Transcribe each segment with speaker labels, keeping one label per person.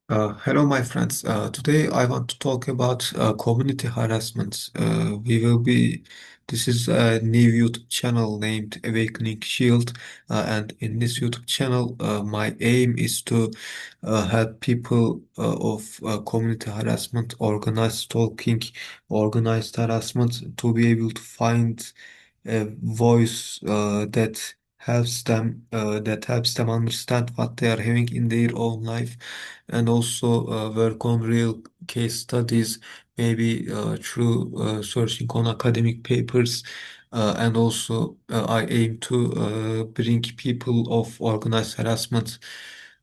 Speaker 1: Hello, my friends. Today I want to talk about community harassment. This is a new YouTube channel named Awakening Shield, and in this YouTube channel, my aim is to help people of community harassment, organized stalking, organized harassment to be able to find a voice that helps them understand what they are having in their own life, and also work on real case studies, maybe through searching on academic papers. And also, I aim to bring people of organized harassment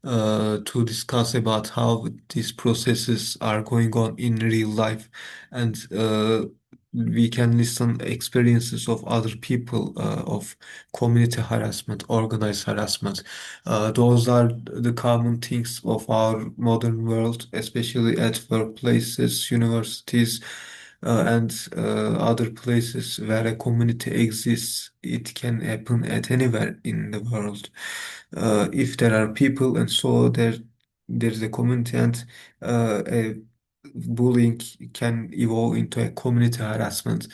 Speaker 1: to discuss about how these processes are going on in real life, and we can listen experiences of other people of community harassment, organized harassment. Those are the common things of our modern world, especially at workplaces, universities, and other places where a community exists. It can happen at anywhere in the world. If there are people, and so there's a community, and a bullying can evolve into a community harassment.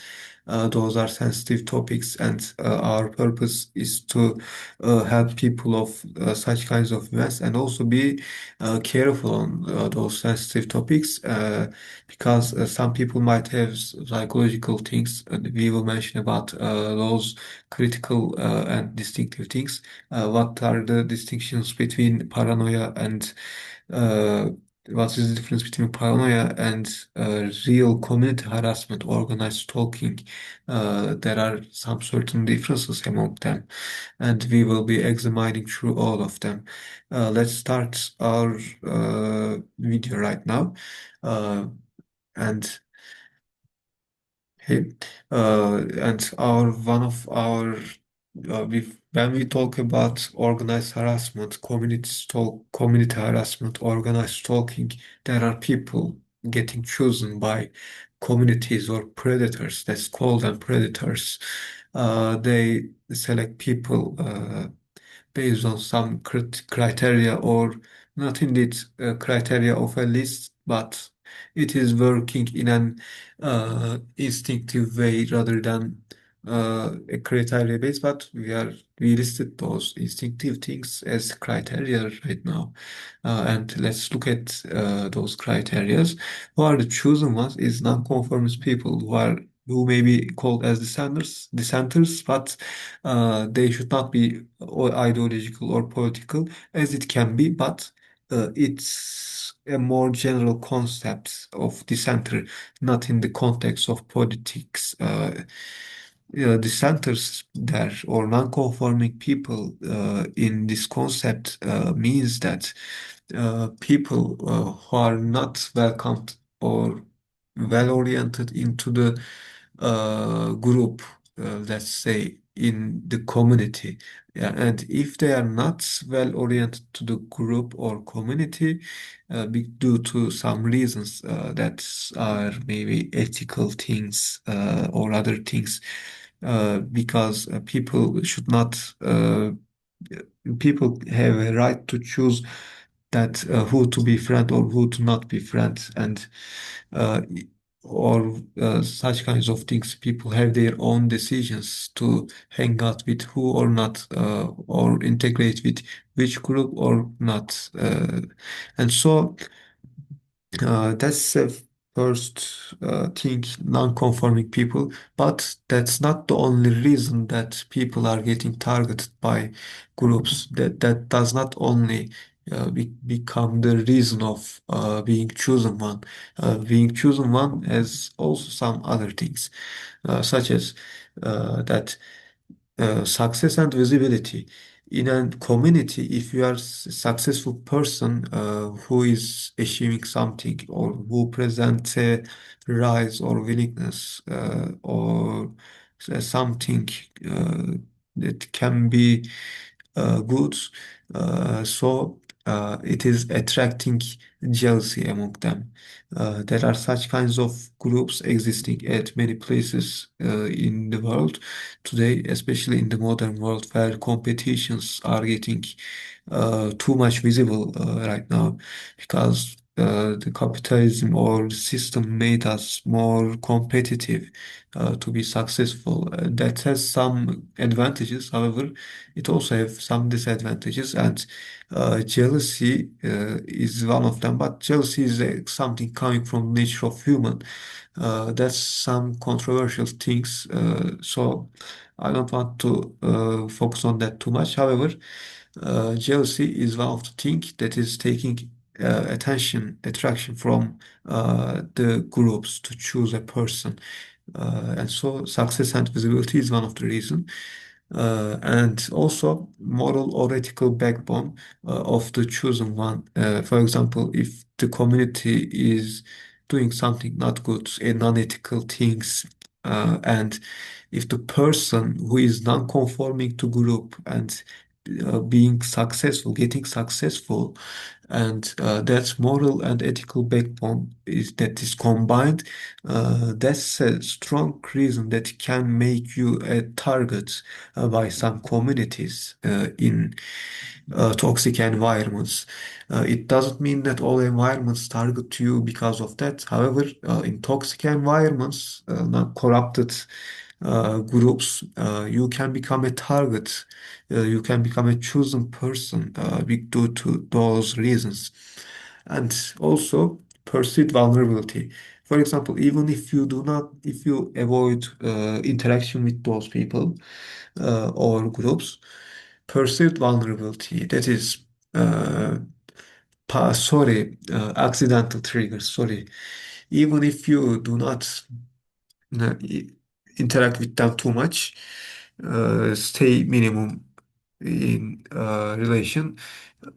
Speaker 1: Those are sensitive topics, and our purpose is to help people of such kinds of events, and also be careful on those sensitive topics, because some people might have psychological things. And we will mention about those critical and distinctive things. What are the distinctions between paranoia and uh, what is the difference between paranoia and real community harassment, organized stalking? There are some certain differences among them, and we will be examining through all of them. Let's start our video right now. Uh, and Hey, and our one of our when we talk about organized harassment, community harassment, organized stalking, there are people getting chosen by communities or predators. Let's call them predators. They select people based on some criteria, or not indeed criteria of a list, but it is working in an instinctive way rather than a criteria base. But we listed those instinctive things as criteria right now, and let's look at those criterias. Who are the chosen ones is non-conformist people who may be called as dissenters, but they should not be ideological or political, as it can be, but it's a more general concept of dissenter, not in the context of politics. Dissenters there, or non-conforming people, in this concept means that people who are not welcomed or well oriented into the group, let's say in the community. Yeah, and if they are not well oriented to the group or community, due to some reasons that are maybe ethical things or other things, because people have a right to choose that who to be friend or who to not be friend, and uh, or such kinds of things. People have their own decisions to hang out with who or not, or integrate with which group or not, and so that's the first thing, non-conforming people. But that's not the only reason that people are getting targeted by groups. That does not only become the reason of being chosen one. Being chosen one has also some other things, such as that success and visibility in a community. If you are a successful person who is achieving something, or who presents a rise or willingness, or something that can be good, so it is attracting jealousy among them. There are such kinds of groups existing at many places in the world today, especially in the modern world where competitions are getting too much visible right now because the capitalism or system made us more competitive to be successful. That has some advantages, however, it also has some disadvantages, and jealousy is one of them. But jealousy is something coming from nature of human. That's some controversial things. So I don't want to focus on that too much. However, jealousy is one of the things that is taking attraction from the groups to choose a person. And so success and visibility is one of the reasons. And also moral or ethical backbone of the chosen one. For example, if the community is doing something not good, non-ethical things, and if the person who is non-conforming to group and being successful, getting successful, and that moral and ethical backbone is that is combined, that's a strong reason that can make you a target by some communities in toxic environments. It doesn't mean that all environments target you because of that. However, in toxic environments, not corrupted groups, you can become a target. You can become a chosen person due to those reasons. And also perceived vulnerability. For example, even if you do not, if you avoid interaction with those people or groups, perceived vulnerability, that is, uh, accidental triggers, sorry. Even if you do not uh, i- interact with them too much, stay minimum in relation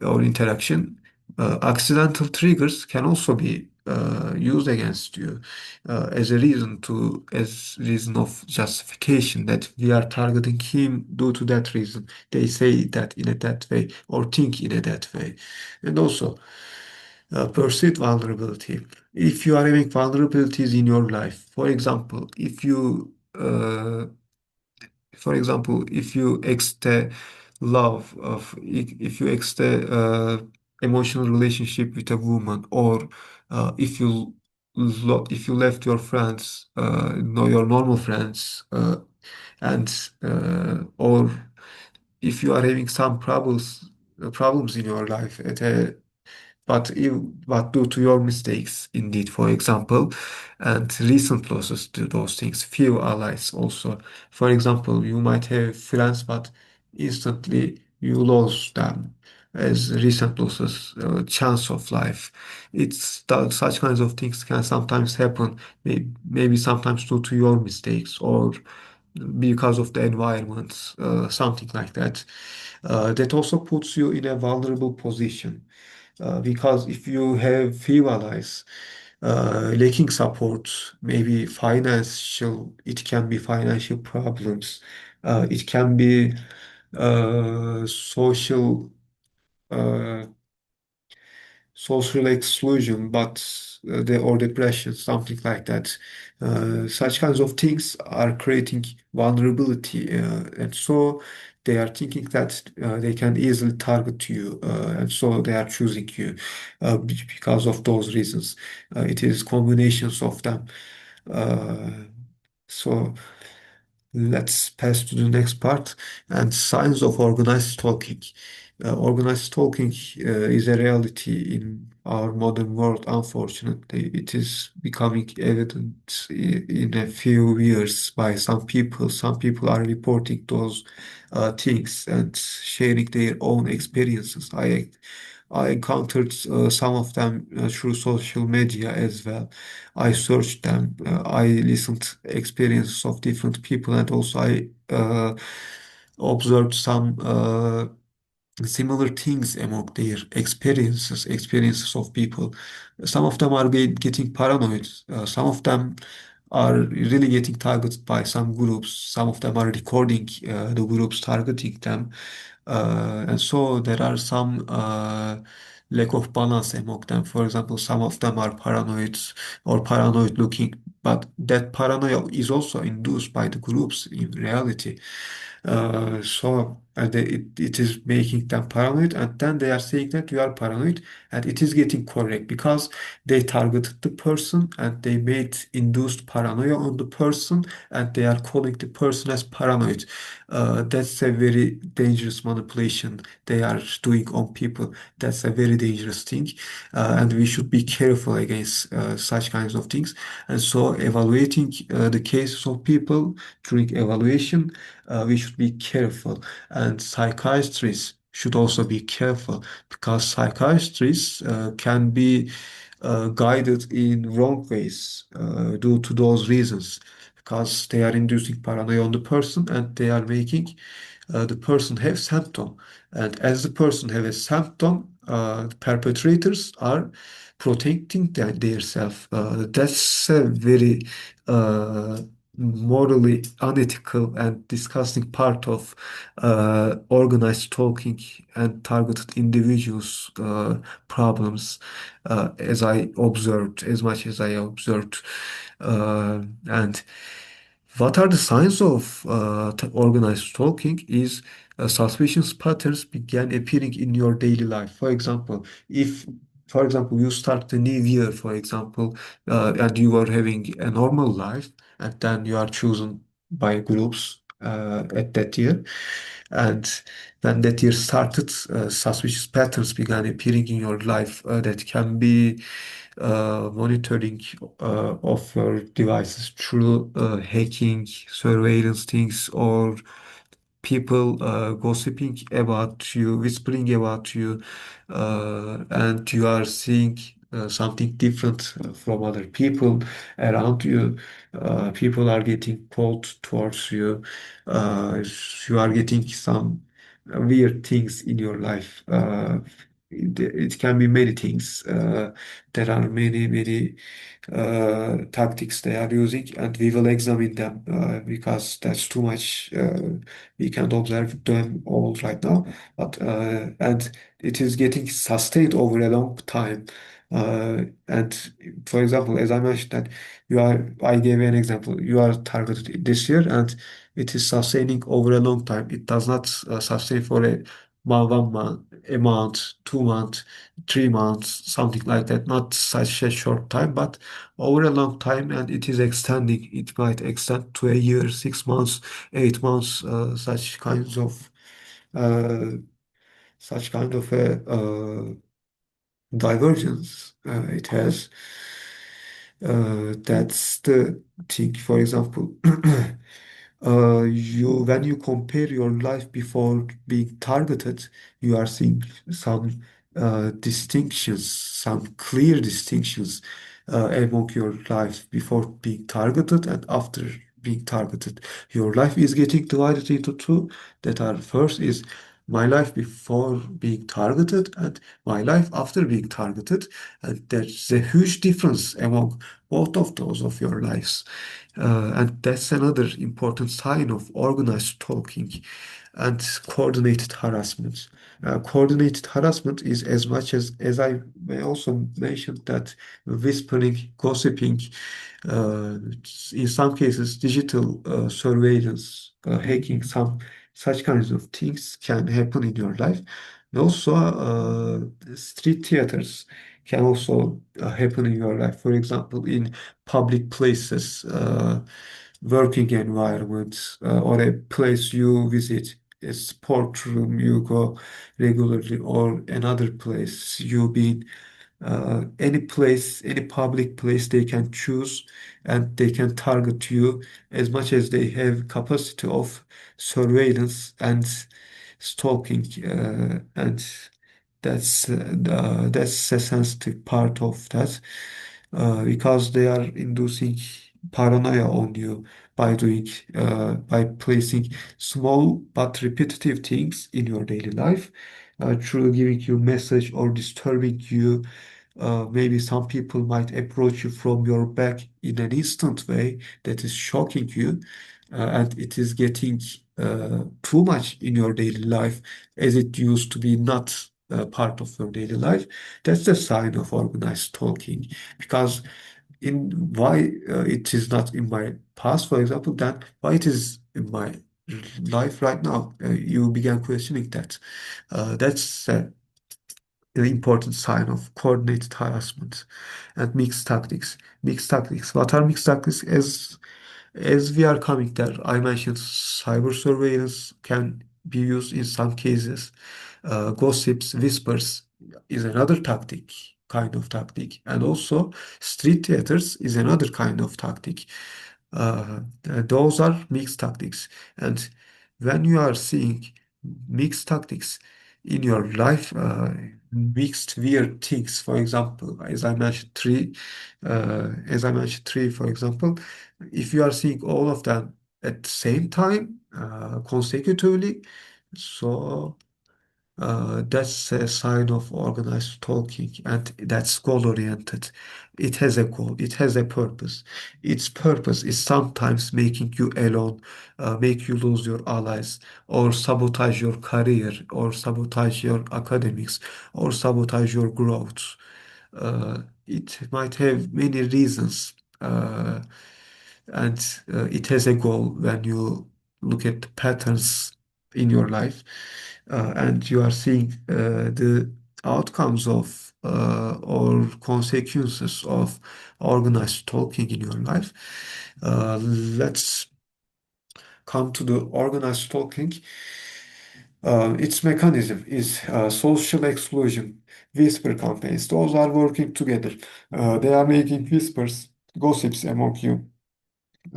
Speaker 1: or interaction, accidental triggers can also be used against you as reason of justification that we are targeting him due to that reason. They say that in a that way or think in a that way, and also perceived vulnerability. If you are having vulnerabilities in your life, for example, if you extend love of, if you extend emotional relationship with a woman, or if you left your friends, know your normal friends, and or if you are having some problems in your life but due to your mistakes, indeed, for example, and recent losses to those things, few allies also. For example, you might have friends, but instantly you lose them as recent losses, chance of life. Such kinds of things can sometimes happen, maybe sometimes due to your mistakes or because of the environment, something like that. That also puts you in a vulnerable position because if you have few allies, lacking support, maybe it can be financial problems, it can be social uh, social exclusion, but or depression, something like that. Such kinds of things are creating vulnerability, and so they are thinking that they can easily target you, and so they are choosing you because of those reasons. It is combinations of them. Uh, so. Let's pass to the next part and signs of organized stalking. Organized stalking is a reality in our modern world. Unfortunately, it is becoming evident in a few years by some people. Some people are reporting those things and sharing their own experiences. I encountered some of them through social media as well. I searched them. I listened experiences of different people, and also I observed some similar things among their experiences of people. Some of them are getting paranoid. Some of them are really getting targeted by some groups. Some of them are recording the groups targeting them. And so there are some lack of balance among them. For example, some of them are paranoid or paranoid looking, but that paranoia is also induced by the groups in reality. It is making them paranoid, and then they are saying that you are paranoid, and it is getting correct because they targeted the person and they made induced paranoia on the person, and they are calling the person as paranoid. That's a very dangerous manipulation they are doing on people. That's a very dangerous thing, and we should be careful against such kinds of things. And so, evaluating the cases of people during evaluation, we should be careful, and psychiatrists should also be careful because psychiatrists can be guided in wrong ways due to those reasons because they are inducing paranoia on the person and they are making the person have symptom, and as the person have a symptom, the perpetrators are protecting their self. That's a very morally unethical and disgusting part of organized stalking and targeted individuals problems, as much as I observed. And what are the signs of organized stalking is suspicious patterns began appearing in your daily life. For example, you start the new year, for example, and you are having a normal life, and then you are chosen by groups at that year. And when that year started, suspicious patterns began appearing in your life that can be monitoring of your devices through hacking, surveillance things, or people gossiping about you, whispering about you, and you are seeing something different from other people around you. People are getting cold towards you. You are getting some weird things in your life. It can be many things. There are many tactics they are using, and we will examine them because that's too much. We can't observe them all right now, but and it is getting sustained over a long time. And for example, as I mentioned that I gave an example. You are targeted this year, and it is sustaining over a long time. It does not sustain for one month, a month, 2 months, 3 months, something like that. Not such a short time, but over a long time, and it is extending. It might extend to a year, 6 months, 8 months. Uh, such kind of a divergence it has. That's the thing. For example, you when you compare your life before being targeted, you are seeing some distinctions, some clear distinctions among your life before being targeted and after being targeted. Your life is getting divided into two. That are first is my life before being targeted and my life after being targeted, and there's a huge difference among both of those of your lives. And that's another important sign of organized stalking and coordinated harassment. Coordinated harassment is as much as I may also mention that whispering, gossiping, uh, in some cases, digital surveillance, hacking, some such kinds of things can happen in your life. And also, street theaters can also happen in your life. For example, in public places, working environments, or a place you visit, a sport room you go regularly, or another place you been, any place, any public place they can choose, and they can target you as much as they have capacity of surveillance and stalking, and that's a sensitive part of that, because they are inducing paranoia on you by placing small but repetitive things in your daily life, through giving you message or disturbing you. Maybe some people might approach you from your back in an instant way that is shocking you, and it is getting too much in your daily life as it used to be not part of your daily life, that's a sign of organized stalking. Because in why it is not in my past, for example, then why it is in my life right now, you began questioning that. That's an important sign of coordinated harassment. And mixed tactics. Mixed tactics. What are mixed tactics? As we are coming there, I mentioned cyber surveillance can be used in some cases. Gossips, whispers is another tactic, kind of tactic. And also street theaters is another kind of tactic. Those are mixed tactics. And when you are seeing mixed tactics in your life, mixed weird things, for example, as I mentioned three, for example, if you are seeing all of them at the same time, consecutively, so that's a sign of organized talking, and that's goal oriented. It has a goal, it has a purpose. Its purpose is sometimes making you alone, make you lose your allies, or sabotage your career, or sabotage your academics, or sabotage your growth. It might have many reasons, and it has a goal when you look at the patterns in your life, and you are seeing the outcomes of or consequences of organized talking in your life. Let's come to the organized talking. Its mechanism is social exclusion, whisper campaigns. Those are working together. They are making whispers, gossips among you.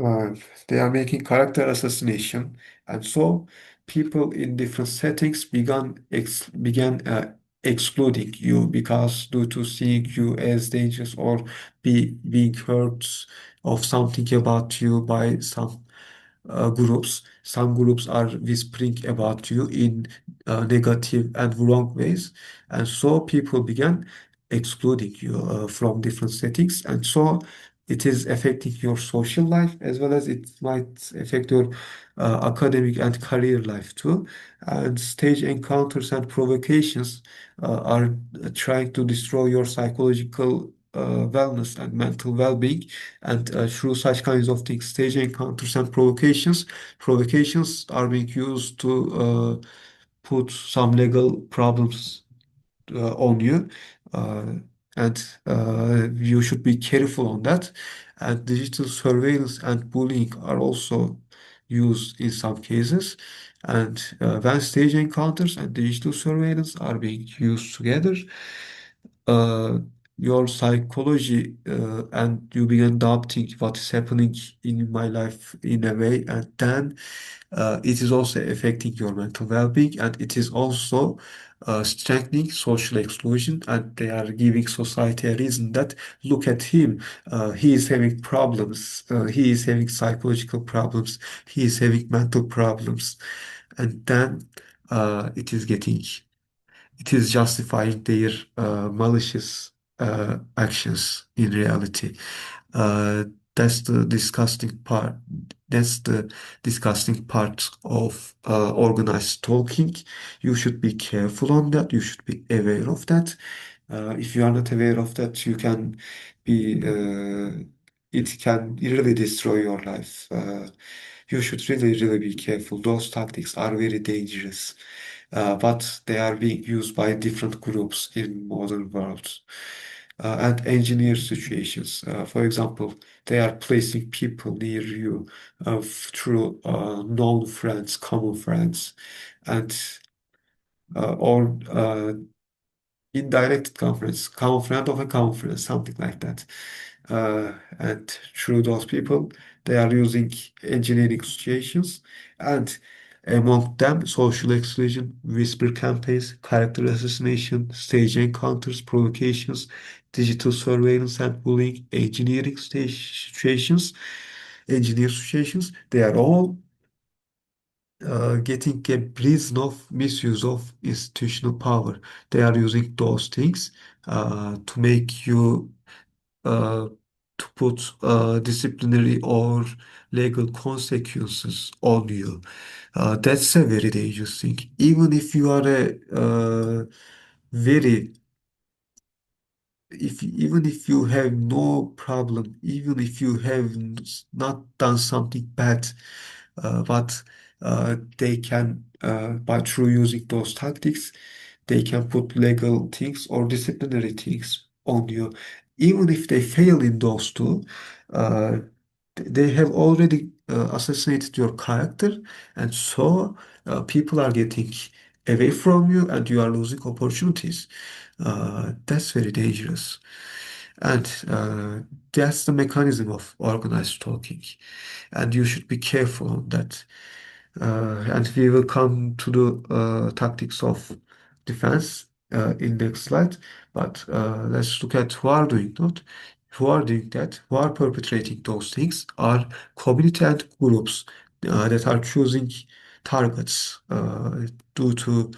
Speaker 1: Uh, they are making character assassination, and so people in different settings began excluding you because due to seeing you as dangerous or being heard of something about you by some groups. Some groups are whispering about you in negative and wrong ways, and so people began excluding you from different settings, and so it is affecting your social life as well as it might affect your academic and career life too. And stage encounters and provocations are trying to destroy your psychological wellness and mental well-being. And through such kinds of things, stage encounters and provocations are being used to put some legal problems on you, uh, and you should be careful on that. And digital surveillance and bullying are also used in some cases. And when stage encounters and digital surveillance are being used together, uh, your psychology and you begin doubting what is happening in my life in a way, and then it is also affecting your mental well-being, and it is also strengthening social exclusion, and they are giving society a reason that look at him, he is having problems, he is having psychological problems, he is having mental problems, and then it is justifying their malicious actions in reality. Uh, that's the disgusting part. That's the disgusting part of organized stalking. You should be careful on that. You should be aware of that. If you are not aware of that, you can be. It can really destroy your life. You should really be careful. Those tactics are very dangerous, but they are being used by different groups in modern world. And engineer situations. For example, they are placing people near you through known friends, common friends, and or indirect conference, common friend of a conference, something like that. And through those people, they are using engineering situations, and among them, social exclusion, whisper campaigns, character assassination, stage encounters, provocations, digital surveillance and bullying, engineer situations, they are all getting a prison of misuse of institutional power. They are using those things to make you uh, to put disciplinary or legal consequences on you. That's a very dangerous thing. Even if you are a very, if even if you have no problem, even if you have not done something bad, but they can, by through using those tactics, they can put legal things or disciplinary things on you. Even if they fail in those two, uh, they have already assassinated your character, and so people are getting away from you, and you are losing opportunities. That's very dangerous. And that's the mechanism of organized stalking. And you should be careful on that. And we will come to the tactics of defense in next slide. But let's look at who are doing that. Who are doing that? Who are perpetrating those things are community and groups that are choosing targets due to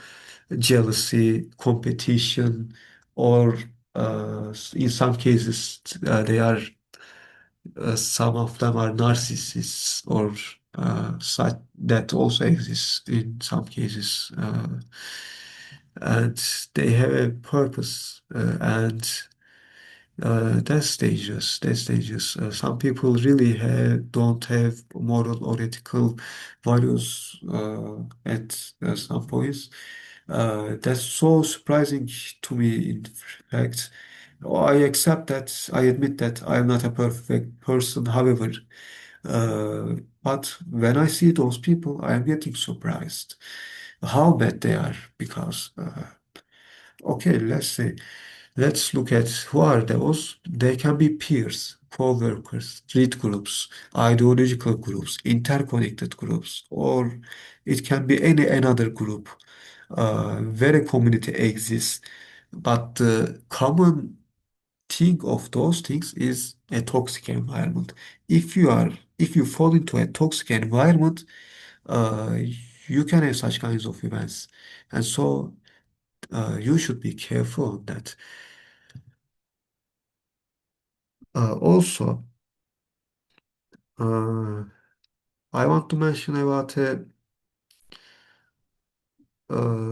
Speaker 1: jealousy, competition, or in some cases they are some of them are narcissists or such that also exists in some cases, and they have a purpose, and that's dangerous. That's dangerous. Some people really don't have moral or ethical values at some points. That's so surprising to me, in fact. I accept that, I admit that I am not a perfect person, however, but when I see those people, I am getting surprised how bad they are because, okay, let's look at who are those. They can be peers, co-workers, street groups, ideological groups, interconnected groups, or it can be any another group where a community exists. But the common thing of those things is a toxic environment. If you are, if you fall into a toxic environment, uh, you can have such kinds of events, and so you should be careful on that. Also, uh, I want to mention about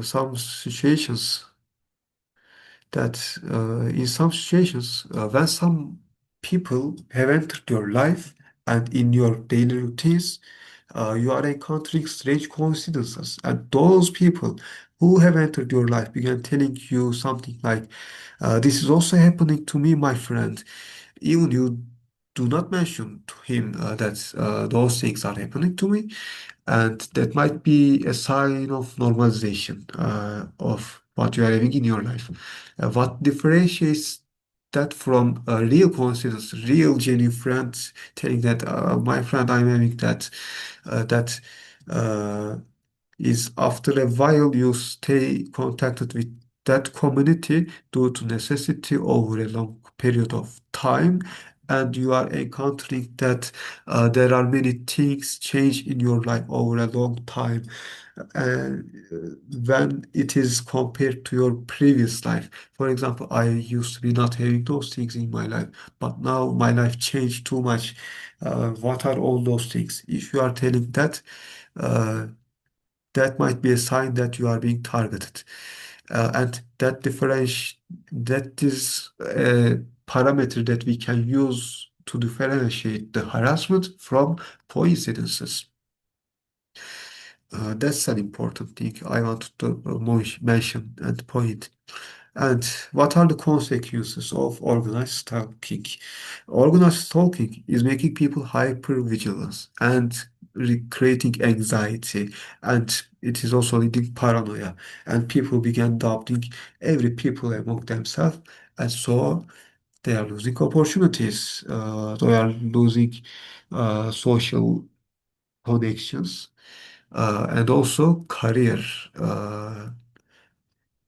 Speaker 1: some situations that in some situations, when some people have entered your life and in your daily routines, you are encountering strange coincidences. And those people who have entered your life began telling you something like, this is also happening to me, my friend. Even you do not mention to him that those things are happening to me, and that might be a sign of normalization of what you are having in your life. What differentiates that from a real coincidence, real genuine friends telling that my friend, I'm having that, that uh, is after a while you stay contacted with that community due to necessity over a long period of time, and you are encountering that there are many things change in your life over a long time, and when it is compared to your previous life. For example, I used to be not having those things in my life, but now my life changed too much. What are all those things? If you are telling that, uh, that might be a sign that you are being targeted. And that is a parameter that we can use to differentiate the harassment from coincidences. That's an important thing I wanted to mention and point. And what are the consequences of organized stalking? Organized stalking is making people hyper vigilant and creating anxiety, and it is also leading paranoia. And people began doubting every people among themselves, and so they are losing opportunities. They are losing social connections, and also uh,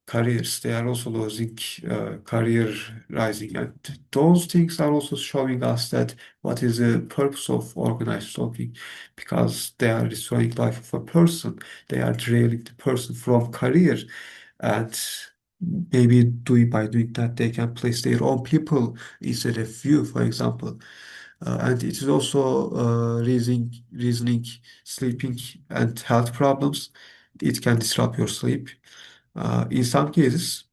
Speaker 1: careers. They are also losing career rising. And those things are also showing us that what is the purpose of organized stalking, because they are destroying life of a person. They are derailing the person from career. And maybe by doing that, they can place their own people instead of you, for example. And it is also reasoning, sleeping, and health problems. It can disrupt your sleep. In some cases,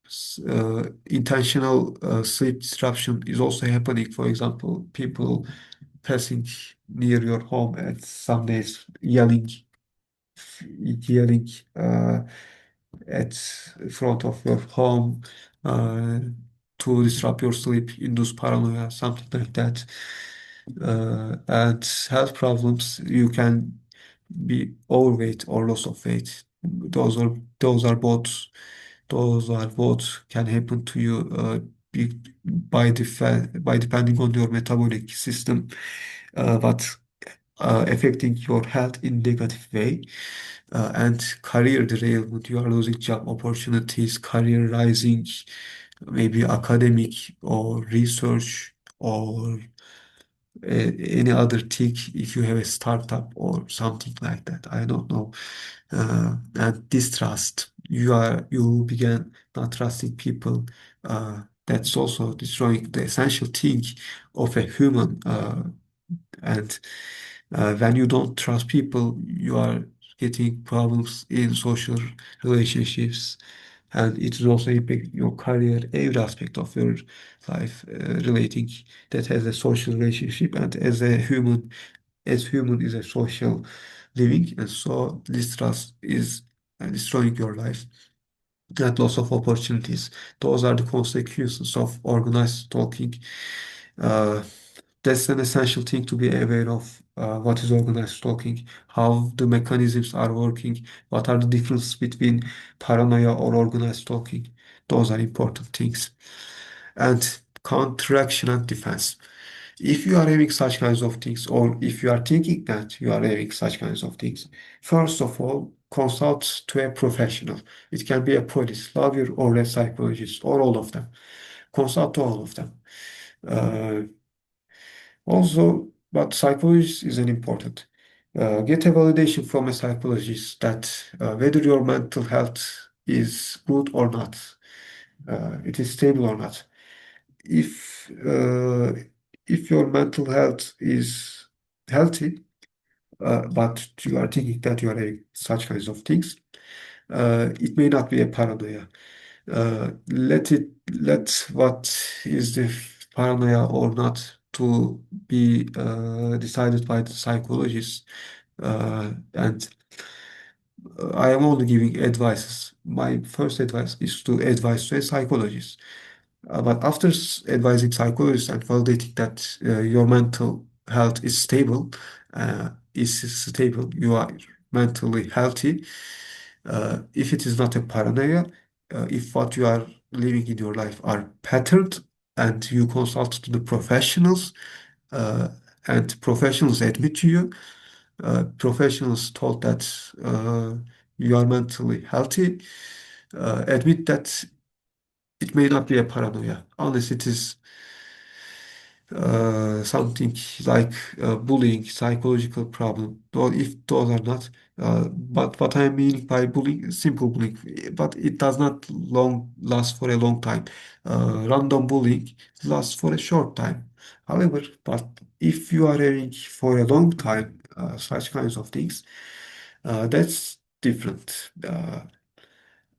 Speaker 1: Intentional sleep disruption is also happening. For example, people passing near your home at some days, yelling at front of your home uh, to disrupt your sleep, induce paranoia, something like that. And health problems, you can be overweight or loss of weight. Those are both can happen to you by depending on your metabolic system, but affecting your health in negative way. And career derailment, you are losing job opportunities, career rising, maybe academic or research or any other thing if you have a startup or something like that. I don't know. And distrust. You begin not trusting people. That's also destroying the essential thing of a human. And when you don't trust people, you are getting problems in social relationships, and it is also impacting your career, every aspect of your life, relating that has a social relationship, and as human is a social living, and so distrust is destroying your life. That loss of opportunities. Those are the consequences of organized stalking. Uh, that's an essential thing to be aware of. What is organized stalking, how the mechanisms are working, what are the differences between paranoia or organized stalking. Those are important things. And counteraction and defense. If you are having such kinds of things, or if you are thinking that you are having such kinds of things, first of all, consult to a professional. It can be a police, lawyer, or a psychologist, or all of them. Consult to all of them. Uh, Also, but psychologist is an important. Get a validation from a psychologist that whether your mental health is good or not, it is stable or not. If if your mental health is healthy, but you are thinking that you are having such kinds of things, it may not be a paranoia. Let what is the paranoia or not to be decided by the psychologist. And I am only giving advices. My first advice is to advise to a psychologist. But after advising psychologists and validating that your mental health is stable, you are mentally healthy. If it is not a paranoia, if what you are living in your life are patterned, and you consult to the professionals, uh, and professionals admit to you, professionals told that you are mentally healthy, admit that it may not be a paranoia unless it is something like bullying, psychological problem. Though if those are not, but what I mean by bullying, simple bullying, but it does not long last for a long time. Random bullying lasts for a short time. However, but if you are having for a long time such kinds of things, that's different.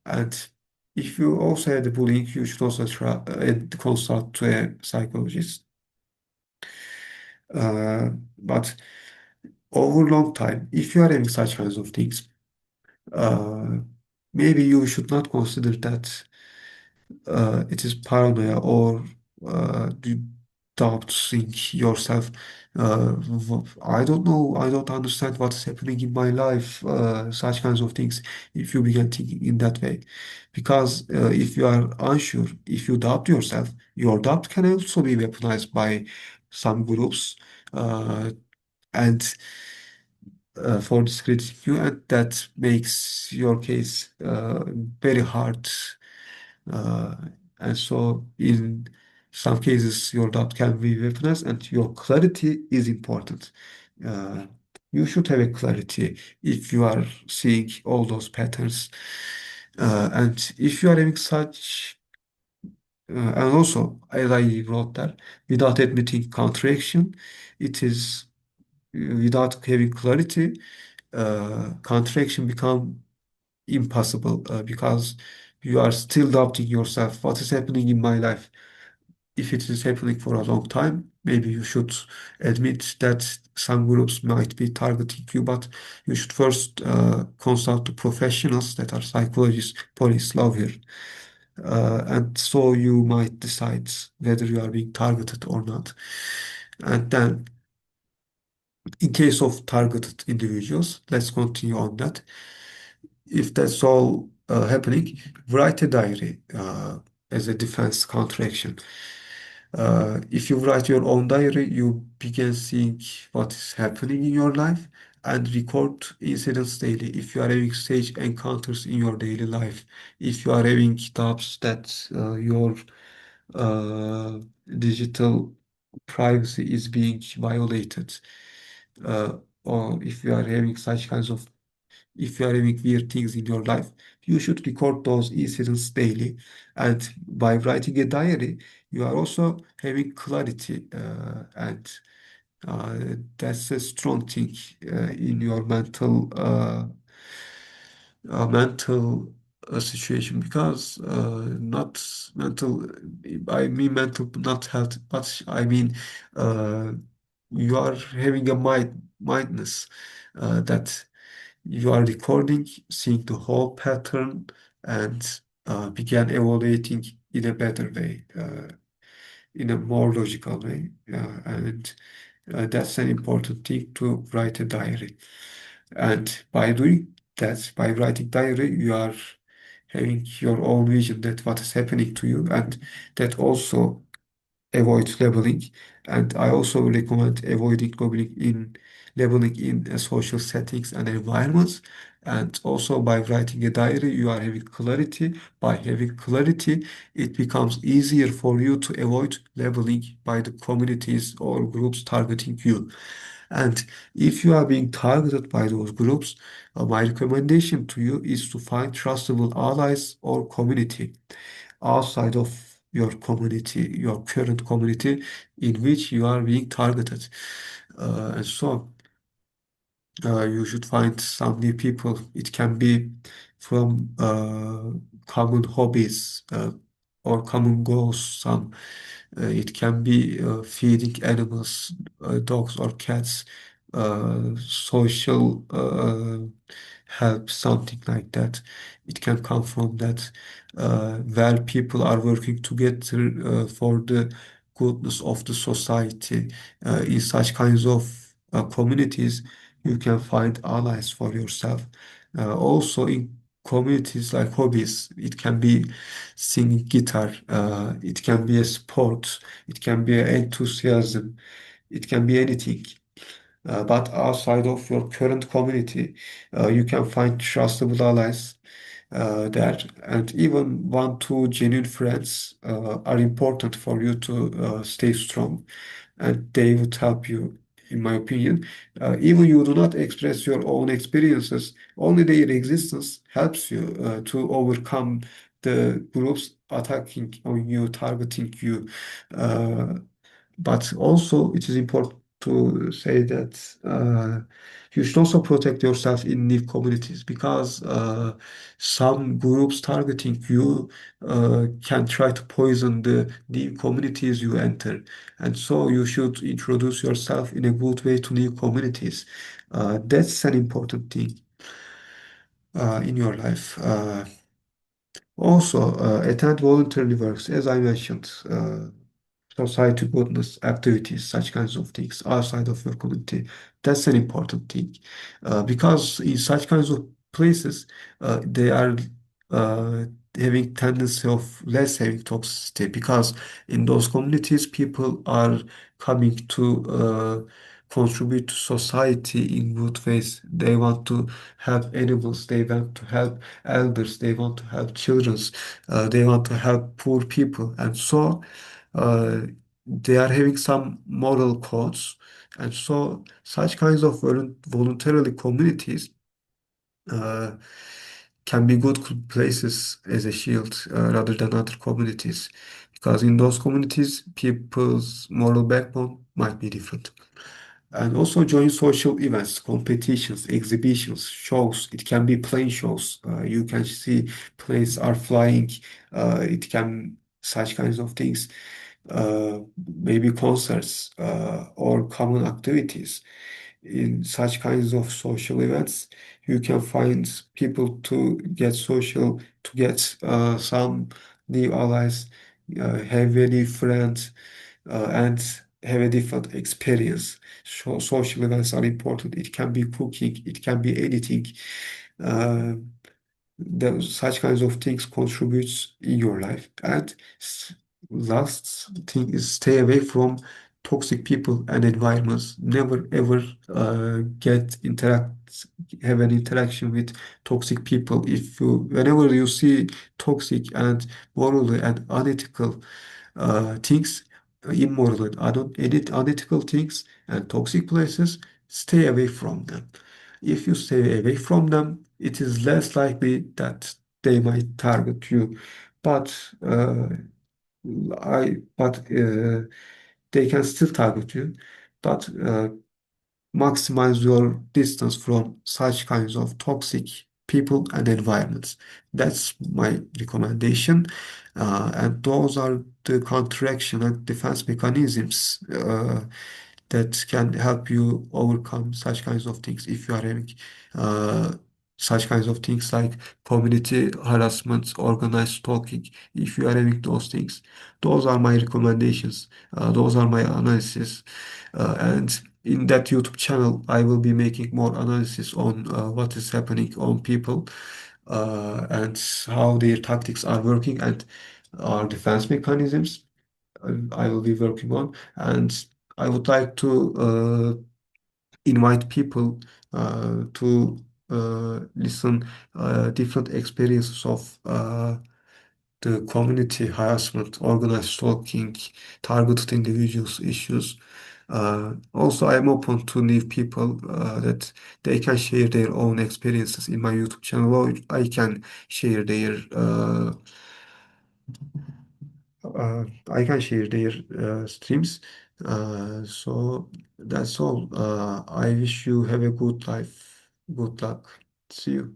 Speaker 1: And if you also have the bullying, you should also try consult to a psychologist. But over long time, if you are having such kinds of things, uh, maybe you should not consider that it is paranoia or you doubting yourself. I don't know. I don't understand what is happening in my life. Such kinds of things. If you begin thinking in that way, because if you are unsure, if you doubt yourself, your doubt can also be weaponized by some groups. And for discrediting you, and that makes your case very hard. Uh, and so, in some cases, your doubt can be weaponized, and your clarity is important. Uh, you should have a clarity if you are seeing all those patterns. And if you are having such, and also, as I wrote there, without admitting contraction, it is without having clarity, contraction become impossible, you are still doubting yourself. What is happening in my life? If it is happening for a long time, maybe you should admit that some groups might be targeting you, but you should first consult the professionals that are psychologists, police, lawyer, and so you might decide whether you are being targeted or not. And then, in case of targeted individuals, let's continue on that. If that's all happening, write a diary as a defense counteraction. If you write your own diary, you begin seeing what is happening in your life and record incidents daily. If you are having stage encounters in your daily life, if you are having doubts that your uh, digital privacy is being violated, uh, or if you are having such kinds of if you are having weird things in your life, you should record those incidents daily. And by writing a diary, you are also having clarity, and that's a strong thing in your mental situation because not mental, I mean mental, not health, but I mean uh, you are having a mindness that you are recording, seeing the whole pattern, and began evaluating in a better way, in a more logical way. And that's an important thing to write a diary. And by doing that, by writing diary, you are having your own vision that what is happening to you, and that also avoid labeling. And I also recommend avoiding labeling in social settings and environments. And also by writing a diary, you are having clarity. By having clarity, it becomes easier for you to avoid labeling by the communities or groups targeting you. And if you are being targeted by those groups, my recommendation to you is to find trustable allies or community outside of your community, your current community in which you are being targeted. And so you should find some new people. It can be from common hobbies or common goals. It can be feeding animals, dogs or cats, social help, something like that. It can come from that, where people are working together for the goodness of the society. In such kinds of communities, you can find allies for yourself. Also, in communities like hobbies, it can be singing guitar, it can be a sport, it can be enthusiasm, it can be anything. But outside of your current community, you can find trustable allies there, and even one, two genuine friends are important for you to stay strong, and they would help you. In my opinion, even you do not express your own experiences, only their existence helps you to overcome the groups attacking on you, targeting you. Uh, but also, it is important to say that you should also protect yourself in new communities because some groups targeting you can try to poison the new communities you enter. And so you should introduce yourself in a good way to new communities. That's an important thing in your life. Also, attend voluntary works, as I mentioned. Society goodness activities, such kinds of things outside of your community. That's an important thing because in such kinds of places, they are uh, having tendency of less having toxicity because in those communities, people are coming to contribute to society in good ways. They want to help animals, they want to help elders, they want to help children, they want to help poor people, and so uh, they are having some moral codes. And so such kinds of voluntarily communities uh, can be good places as a shield rather than other communities, because in those communities people's moral backbone might be different. And also join social events, competitions, exhibitions, shows. It can be plane shows. You can see planes are flying. It can such kinds of things. Maybe concerts or common activities. In such kinds of social events, you can find people to get social, to get some new allies, have many friends, and have a different experience. So social events are important. It can be cooking, it can be anything. Uh, Such kinds of things contributes in your life. And last thing is stay away from toxic people and environments. Never ever have an interaction with toxic people. Whenever you see toxic and moral and unethical things, immoral and unethical things and toxic places, stay away from them. If you stay away from them, it is less likely that they might target you. But but they can still target you. But maximize your distance from such kinds of toxic people and environments. That's my recommendation. And those are the counteraction and defense mechanisms that can help you overcome such kinds of things if you are having uh, such kinds of things like community harassment, organized stalking. If you are having those things, those are my recommendations. Those are my analysis. And in that YouTube channel, I will be making more analysis on what is happening on people and how their tactics are working and our defense mechanisms. I will be working on. And I would like to invite people to listen different experiences of the community harassment, organized stalking, targeted individuals issues. Also, I am open to new people that they can share their own experiences in my YouTube channel, or I can share their streams. So that's all. I wish you have a good life. Good luck. See you.